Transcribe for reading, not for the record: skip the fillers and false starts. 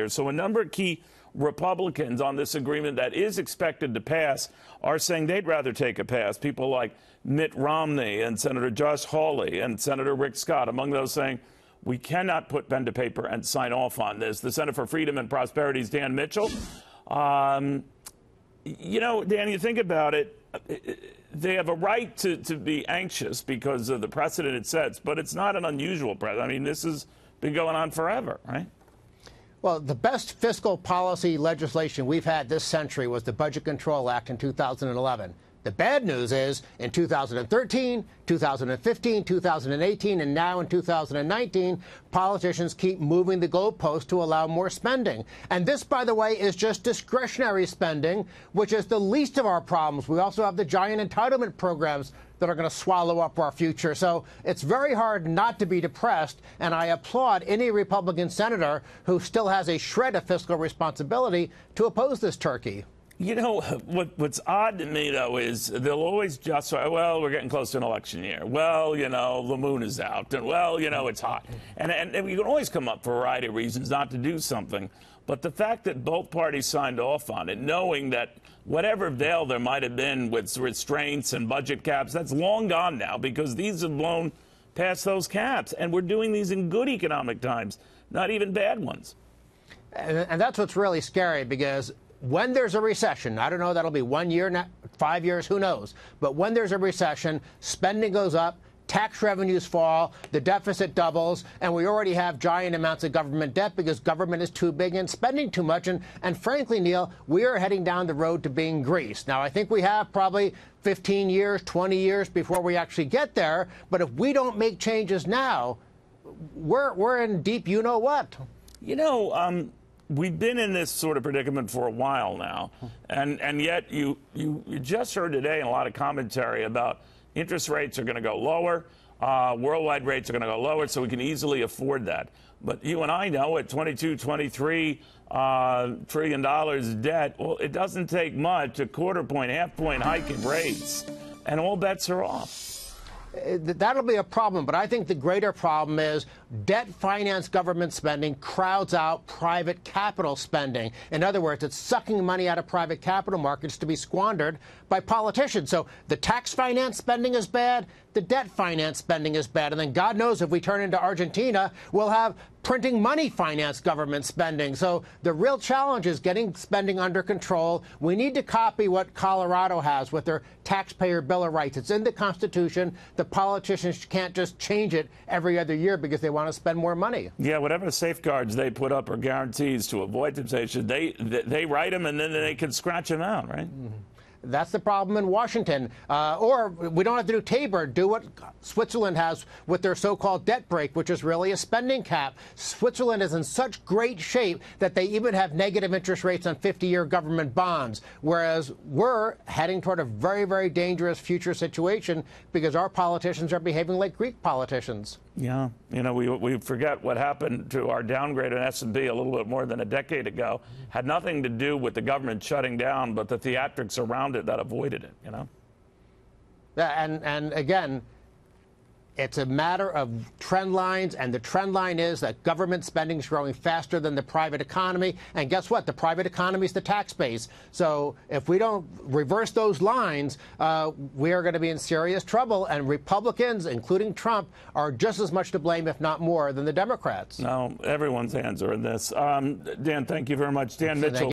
So a number of key Republicans on this agreement that is expected to pass are saying they'd rather take a pass. People like Mitt Romney and Senator Josh Hawley and Senator Rick Scott, among those saying we cannot put pen to paper and sign off on this. The Center for Freedom and Prosperity's Dan Mitchell. You know, Dan, you think about it, they have a right to be anxious because of the precedent it sets, but it's not an unusual precedent. I mean, this has been going on forever, right? Well, the best fiscal policy legislation we've had this century was the Budget Control Act in 2011. The bad news is in 2013, 2015, 2018, and now in 2019, politicians keep moving the goalpost to allow more spending. And this, by the way, is just discretionary spending, which is the least of our problems. We also have the giant entitlement programs that are going to swallow up our future. So it's very hard not to be depressed, and I applaud any Republican senator who still has a shred of fiscal responsibility to oppose this turkey. You know, what's odd to me, though, is they'll always justify, well, we're getting close to an election year. Well, you know, the moon is out. And, well, you know, it's hot. And you can always come up for a variety of reasons not to do something. But the fact that both parties signed off on it, knowing that whatever veil there might have been with restraints and budget caps, that's long gone now because these have blown past those caps. And we're doing these in good economic times, not even bad ones. And that's what's really scary, because when there's a recession, I don't know, that'll be 1 year, 5 years, who knows. But when there's a recession, spending goes up, tax revenues fall, the deficit doubles, and we already have giant amounts of government debt because government is too big and spending too much. And frankly, Neil, we are heading down the road to being Greece. Now, I think we have probably 15 years, 20 years before we actually get there. But if we don't make changes now, we're in deep you-know-what. You know, we've been in this sort of predicament for a while now, and yet you just heard today in a lot of commentary about interest rates are going to go lower, worldwide rates are going to go lower, so we can easily afford that. But you and I know at $22, $23 trillion debt, well, it doesn't take much, a quarter point, half point hike in rates, and all bets are off. That'll be a problem, but I think the greater problem is debt-financed government spending crowds out private capital spending. In other words, it's sucking money out of private capital markets to be squandered by politicians. So the tax-financed spending is bad, the debt-financed spending is bad, and then God knows if we turn into Argentina, we'll have printing money-financed government spending. So the real challenge is getting spending under control. We need to copy what Colorado has with their taxpayer Bill of Rights. It's in the Constitution. The politicians can't just change it every other year because they want to spend more money. Yeah, whatever safeguards they put up or guarantees to avoid temptation, they write them and then they can scratch them out, right? Mm-hmm. That's the problem in Washington. Or we don't have to do Tabor, do what Switzerland has with their so-called debt brake, which is really a spending cap. Switzerland is in such great shape that they even have negative interest rates on 50-year government bonds, whereas we're heading toward a very, very dangerous future situation because our politicians are behaving like Greek politicians. Yeah, you know, we forget what happened to our downgrade in S&P a little bit more than a decade ago. Had nothing to do with the government shutting down, but the theatrics around it that avoided it, you know? Yeah, and again, it's a matter of trend lines, and the trend line is that government spending is growing faster than the private economy. And guess what? The private economy is the tax base. So if we don't reverse those lines, we are going to be in serious trouble. And Republicans, including Trump, are just as much to blame, if not more, than the Democrats. No, everyone's hands are in this. Dan, thank you very much. Dan Mitchell.